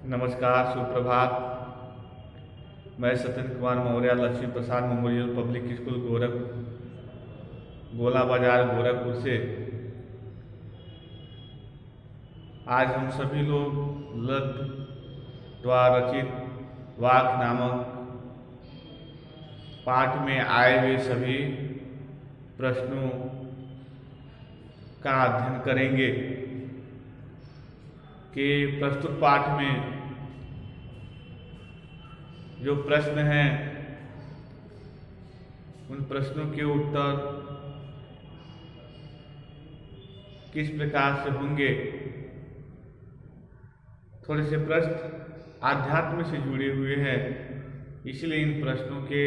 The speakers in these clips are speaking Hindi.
नमस्कार, सुप्रभात। मैं सत्येंद्र कुमार मौर्य लक्ष्मी प्रसाद मेमोरियल पब्लिक स्कूल गोला बाजार गोरखपुर से आज हम सभी लोग ललित द्वारा रचित वाक्य नामक पाठ में आए हुए सभी प्रश्नों का अध्ययन करेंगे कि प्रस्तुत पाठ में जो प्रश्न हैं उन प्रश्नों के उत्तर किस प्रकार से होंगे। थोड़े से प्रश्न आध्यात्म से जुड़े हुए हैं, इसलिए इन प्रश्नों के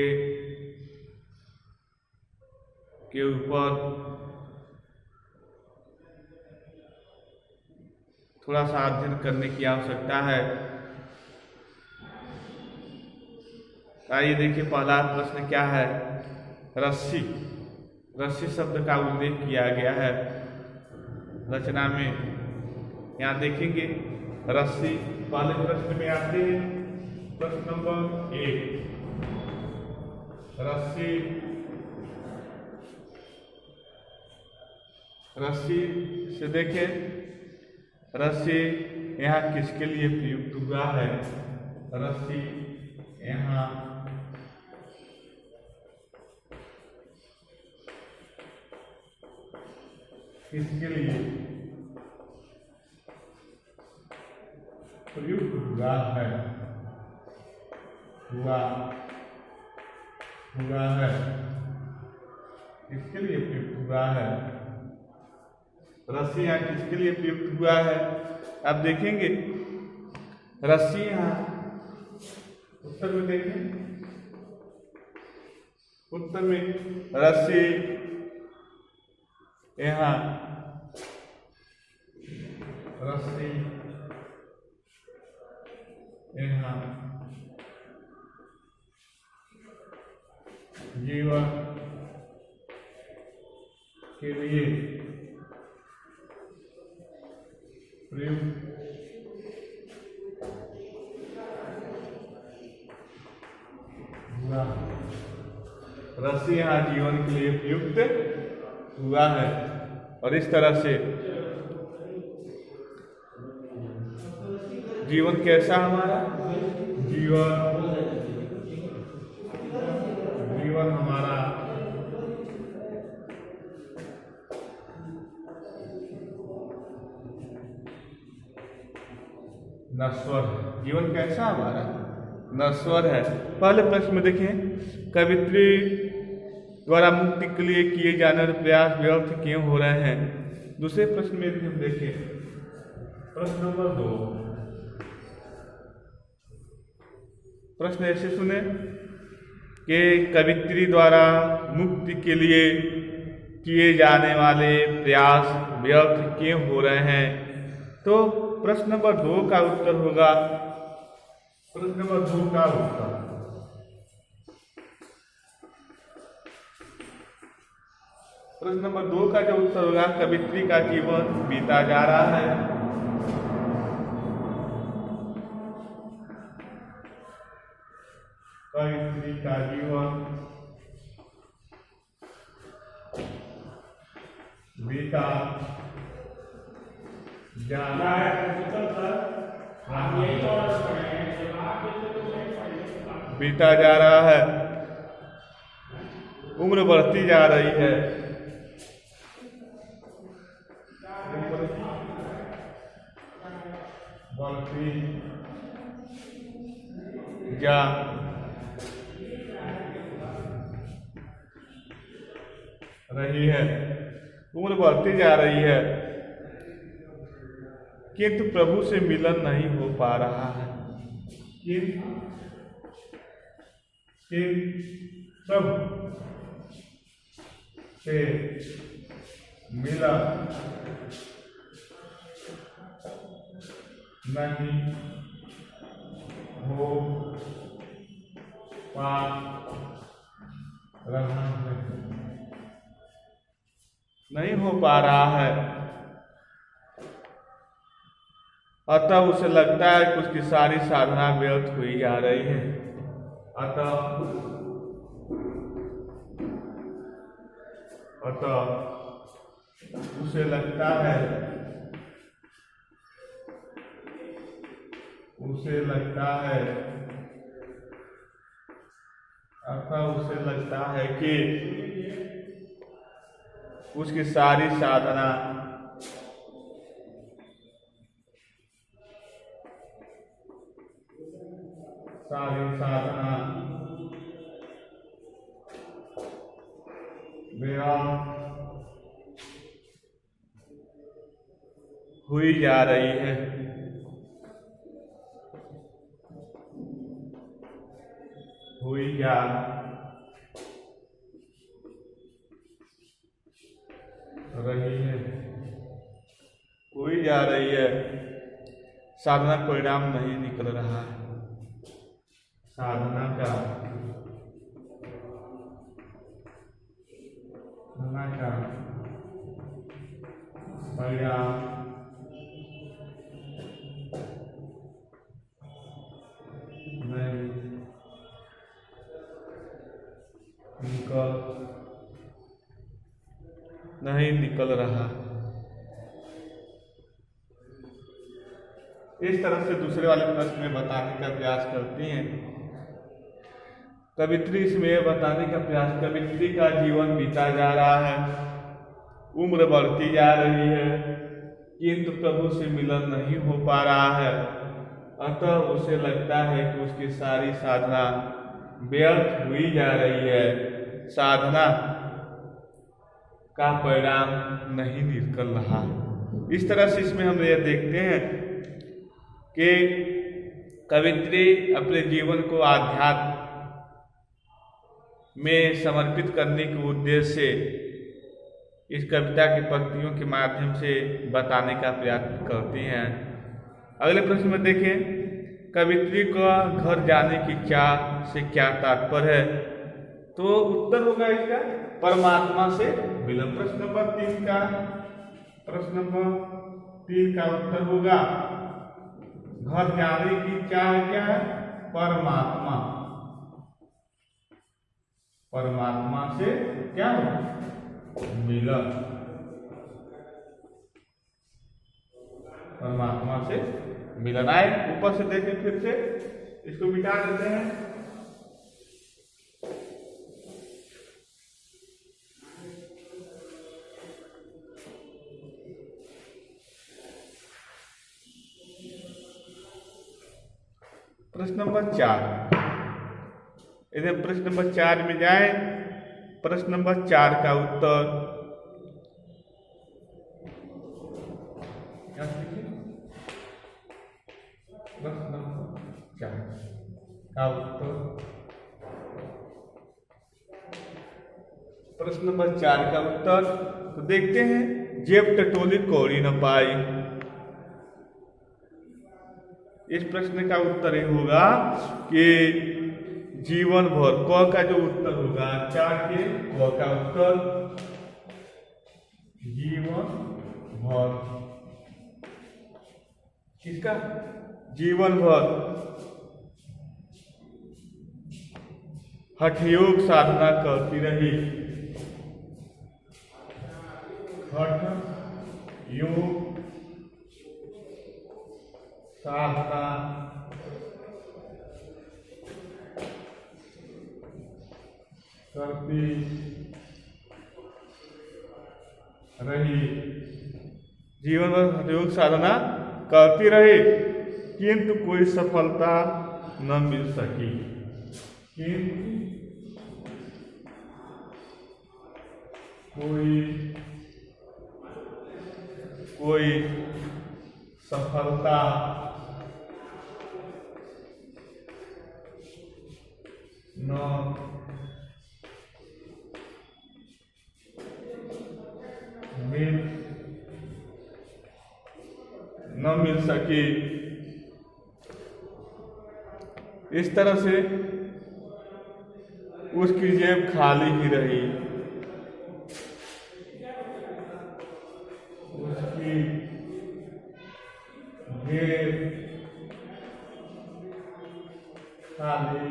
ऊपर थोड़ा सा अध्ययन करने की आवश्यकता है। आइए देखिए, पहला प्रश्न क्या है। रस्सी। रस्सी शब्द का उल्लेख किया गया है रचना में। यहाँ देखेंगे रस्सी पहले प्रश्न में आते हैं। प्रश्न नंबर 1, रस्सी। रस्सी से देखें, रस्सी यहाँ किसके लिए प्रयुक्त हुआ है। रस्सी यहाँ किसके लिए प्रयुक्त हुआ है। किसके लिए प्रयुक्त हुआ है। रस्सी यहाँ किसके लिए प्रयुक्त हुआ है। आप देखेंगे रस्सी यहाँ उत्तर में देखें, उत्तर में रस्सी यहाँ रस्सी यहाँ जीवन के लिए प्रयुक्त हुआ। रस्सी यहाँ जीवन के लिए प्रयुक्त हुआ है। और इस तरह से जीवन कैसा हमारा जीवन हमारा नश्वर है। जीवन कैसा हमारा नश्वर है। पहले प्रश्न में देखें, कवित्री द्वारा मुक्ति के लिए किए जाने वाले प्रयास व्यर्थ क्यों हो रहे हैं। दूसरे प्रश्न में हम देखें, प्रश्न नंबर 2। प्रश्न ऐसे सुने कि कवित्री द्वारा मुक्ति के लिए किए जाने वाले प्रयास व्यर्थ क्यों हो रहे हैं। तो प्रश्न नंबर 2 का उत्तर होगा, प्रश्न नंबर 2 का उत्तर प्रश्न नंबर 2 का जो उत्तर होगा, कवित्री का जीवन बीता जा रहा है। कवित्री का जीवन बीता जा रहा है। बीता जा रहा है। उम्र बढ़ती जा रही है। बढ़ती जा रही है। उम्र बढ़ती जा रही है, किंतु प्रभु से मिलन नहीं हो पा रहा है। प्रभु से मिलन नहीं हो पा रहा है। नहीं हो पा रहा है। अतः उसे लगता है कि उसकी सारी साधना व्यर्थ हुई जा रही है। अतः उसे लगता है कि उसकी सारी साधना व्यर्थ हुई जा रही है। साधना परिणाम नहीं निकल रहा है। साधना का परिणाम नहीं निकल रहा। इस तरह से दूसरे वाले प्रश्न में बताने का प्रयास करती हैं। कवित्री इसमें यह बताने का प्रयास, कवित्री का जीवन बीता जा रहा है, उम्र बढ़ती जा रही है, किंतु प्रभु से मिलन नहीं हो पा रहा है। अतः उसे लगता है कि उसकी सारी साधना व्यर्थ हुई जा रही है, साधना का परिणाम नहीं निकल रहा। इस तरह से इसमें हम यह देखते हैं कि कवित्री अपने जीवन को आध्यात्म में समर्पित करने के उद्देश्य से इस कविता की पंक्तियों के माध्यम से बताने का प्रयास करती हैं। अगले प्रश्न में देखें, कवित्री का घर जाने की क्या तात्पर्य है? तो उत्तर होगा इसका परमात्मा से मिलन। प्रश्न नंबर 3 का उत्तर होगा घर जाने की क्या है? परमात्मा से क्या है? मिलन। परमात्मा से मिलन। आए ऊपर से देखें, फिर से इसको मिटा देते हैं। प्रश्न नंबर 4, यदि प्रश्न नंबर 4 में जाए, प्रश्न नंबर 4 का उत्तर प्रश्न नंबर 4 का उत्तर तो देखते हैं, जेब टटोली कौड़ी न पाई। इस प्रश्न का उत्तर ये होगा कि जीवन भर, क का जो उत्तर होगा 4 के क का उत्तर जीवन भर, किसका? जीवन भर हठ योग साधना करती रही। हठ योग साधना करती रही, जीवन भर योग साधना करती रही, किंतु कोई सफलता न मिल सकी। कोई सफलता न मिल सकी। इस तरह से उसकी जेब खाली ही रही। उसकी ये खाली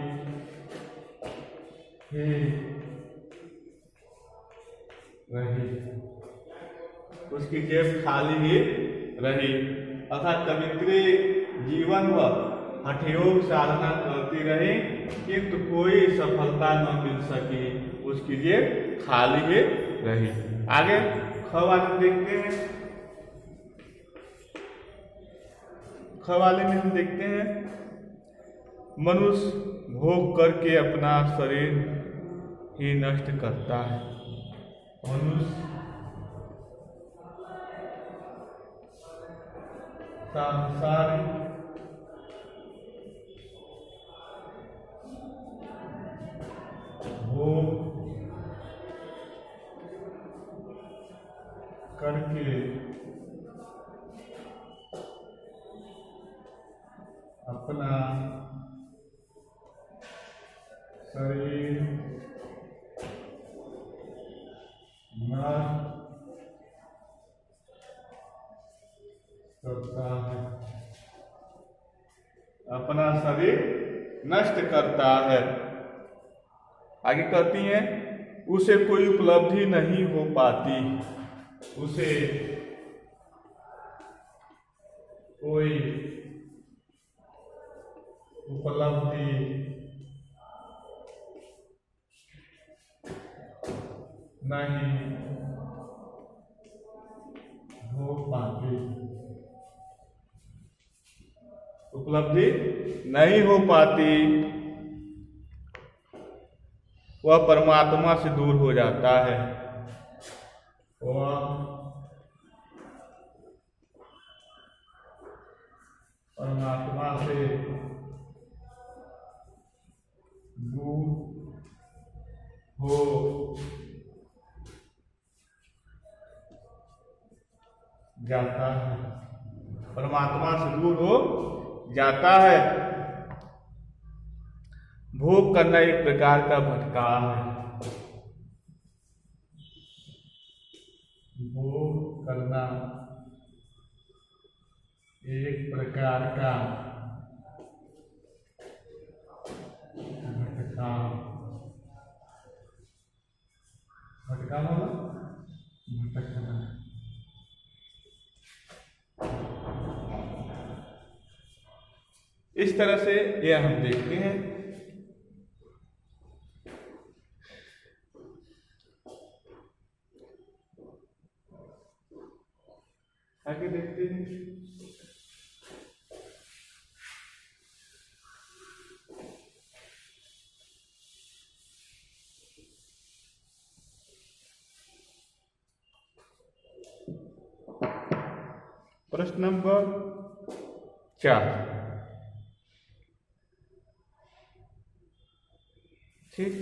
ही रही, उसकी जेब खाली ही रही। अर्थात कवित्री जीवन व हठयोग साधना करती रही किंतु कोई सफलता न मिल सकी, उसकी जेब खाली ही रही। आगे ख वाले देखते हैं। ख वाले में हम देखते हैं मनुष्य भोग करके अपना शरीर ही नष्ट करता है। मनुष्य सांसारिक भोग करके अपना शरीर नष्ट करता है, अपना शरीर नष्ट करता है। आगे कहती हैं उसे कोई उपलब्धि नहीं हो पाती, उसे कोई उपलब्धि नहीं हो पाती, उपलब्धि नहीं हो पाती, वह परमात्मा से दूर हो जाता है। वह परमात्मा से दूर हो जाता है, परमात्मा से दूर हो जाता है। भोग करना एक प्रकार का भटकाव है। भोग करना एक प्रकार का भटकाव, भटकाव भटकना। इस तरह से यह हम देखते हैं। आगे देखते हैं। प्रश्न नंबर 4। ठीक,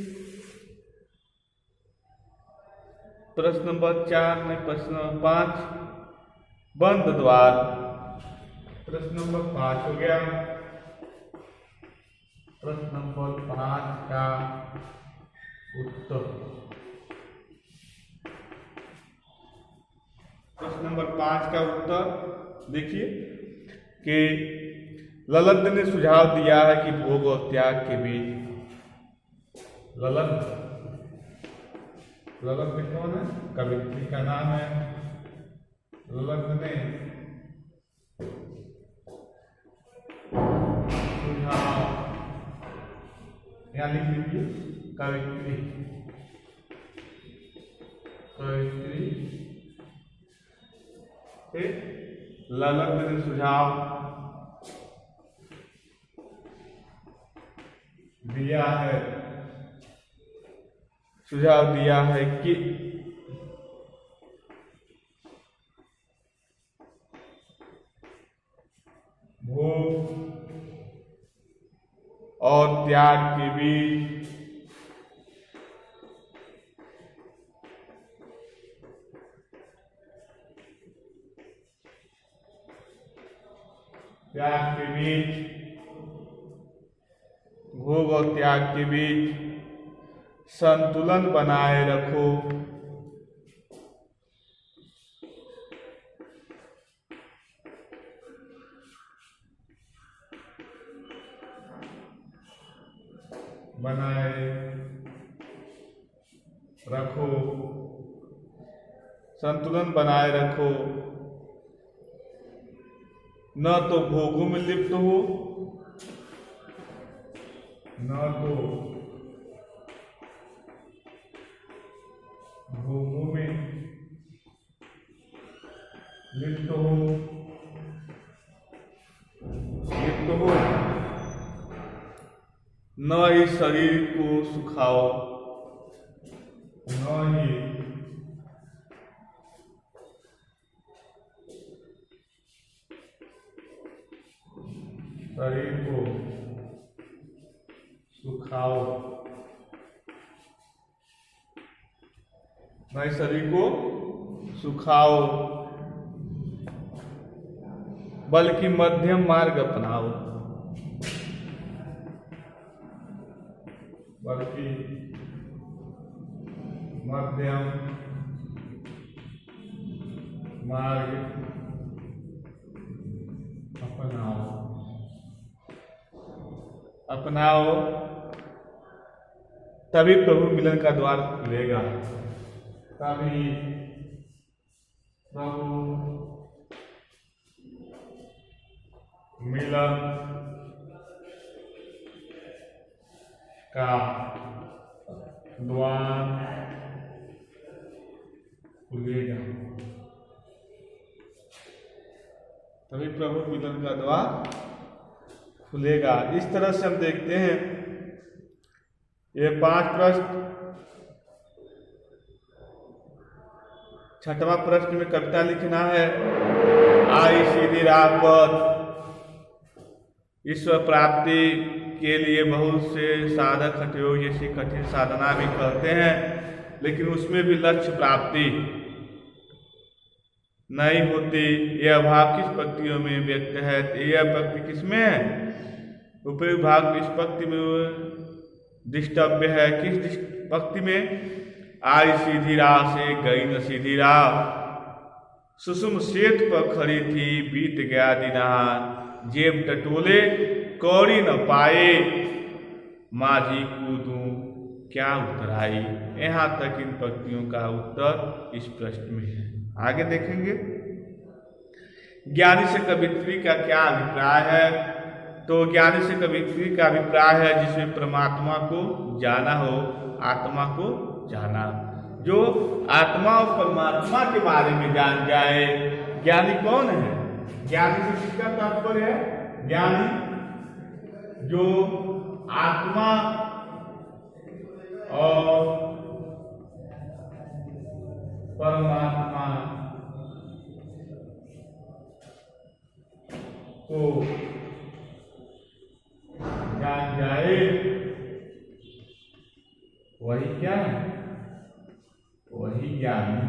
प्रश्न नंबर 4 में प्रश्न नंबर 5 बंद द्वार। प्रश्न नंबर 5 हो गया। प्रश्न नंबर 5 का उत्तर। प्रश्न नंबर 5 का उत्तर देखिए कि ललत ने सुझाव दिया है कि भोग और त्याग के बीच, ललत कौन है? कवित्री का नाम है। ललत ने सुझाव, यहाँ लिख लीजिए कवित्री, ललत ने सुझाव दिया है कि भोग और त्याग के बीच भोग और त्याग के बीच संतुलन बनाए रखो। बनाए रखो, संतुलन बनाए रखो, न तो भोगों में लिप्त हो, न तो भोगों में लिप्त हो, न इस शरीर को सुखाओ, न ही शरीर को सुखाओ, न शरीर को सुखाओ, बल्कि मध्यम मार्ग अपनाओ, बल्कि मध्यम मार्ग अपनाओ, तभी प्रभु मिलन का द्वार खुलेगा, तभी प्रभु मिलन का द्वार खुलेगा, तभी प्रभु मिलन का द्वार खुलेगा। इस तरह से हम देखते हैं ये 5 प्रश्न। 6वां प्रश्न में कविता लिखना है। आई सीधी राह पर ईश्वर प्राप्ति के लिए बहुत से साधक हठयोग जैसी कठिन साधना भी करते हैं, लेकिन उसमें भी लक्ष्य प्राप्ति नहीं होती। यह अभाव किस पंक्तियों में व्यक्त है? यह पंक्ति किसमें है? ऊपरी भाग निष्पत्ति में दिष्टव्य है। किस पंक्ति में? आई सीधी राह से गई न सीधी राह, सुषुम सेठ पर खड़ी थी बीत गया दिनहार, जेब टटोले कौड़ी न पाए, माझी कूदूं क्या उत्तर आई। यहाँ तक इन पंक्तियों का उत्तर इस प्रश्न में है। आगे देखेंगे ज्ञानी से कवित्री का क्या अभिप्राय है। तो ज्ञानी से कवित्री का अभिप्राय है जिसमें परमात्मा को जाना हो, आत्मा को जाना, जो आत्मा और परमात्मा के बारे में जान जाए। ज्ञानी कौन है? ज्ञानी से किसका तात्पर्य है? ज्ञानी जो आत्मा और परमात्मा को जान जाए, वही क्या है? वही ज्ञानी,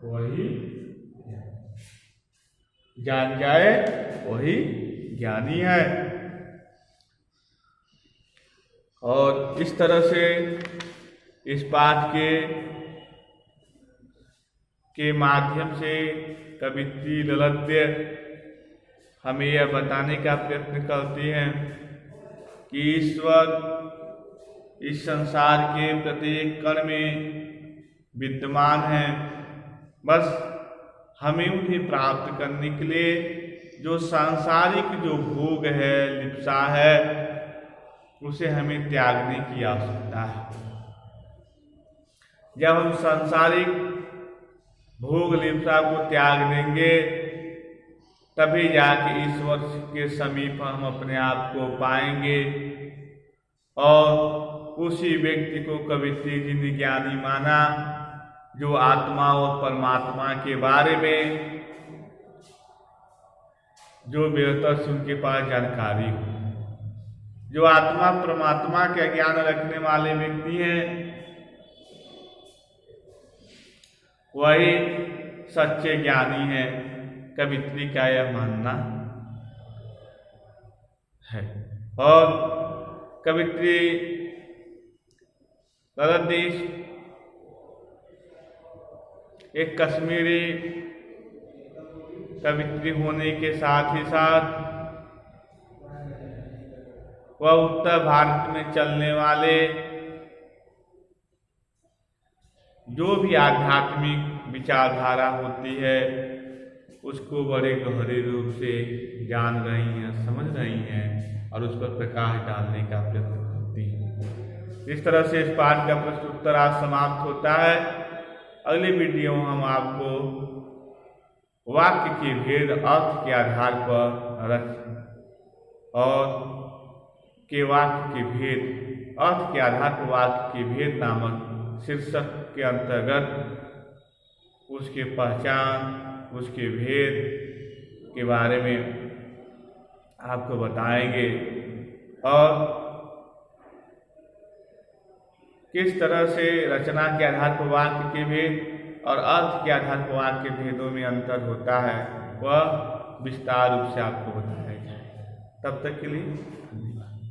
वही जान जाए वही ज्ञानी है। और इस तरह से इस पाठ के माध्यम से कवित्री ललित्य हमें यह बताने का प्रयत्न करती हैं कि ईश्वर इस संसार के प्रत्येक कण में विद्यमान है। बस हमें उन्हें प्राप्त करने के लिए जो सांसारिक जो भोग है, लिप्सा है, उसे हमें त्यागने की आवश्यकता है। जब हम सांसारिक भोग लिप्सा को त्याग देंगे, तभी जाके ईश्वर के समीप हम अपने आप को पाएंगे। और उसी व्यक्ति को कवित्री जी ने ज्ञानी माना जो आत्मा और परमात्मा के बारे में जो बेहतर से उनके पास जानकारी हो। जो आत्मा परमात्मा का ज्ञान रखने वाले व्यक्ति हैं, वही सच्चे ज्ञानी हैं। कवित्री का यह मानना है। और कवित्री ललित एक कश्मीरी कवित्री होने के साथ ही साथ वह उत्तर भारत में चलने वाले जो भी आध्यात्मिक विचारधारा होती है उसको बड़े गहरे रूप से जान रही हैं, समझ रही हैं और उस पर प्रकाश डालने का प्रयत्न करती हैं। इस तरह से इस पाठ का प्रश्न उत्तर आज समाप्त होता है। अगले वीडियो में हम आपको वाक्य के भेद अर्थ के आधार पर रख और के वाक्य के भेद अर्थ के आधार पर वाक्य के भेद नामक शीर्षक के अंतर्गत उसके पहचान, उसके भेद के बारे में आपको बताएंगे और किस तरह से रचना के आधार पर वाक्य के भेद और अर्थ के आधार पर वाक्य के भेदों में अंतर होता है वह विस्तार रूप से आपको बताया जाए। तब तक के लिए धन्यवाद।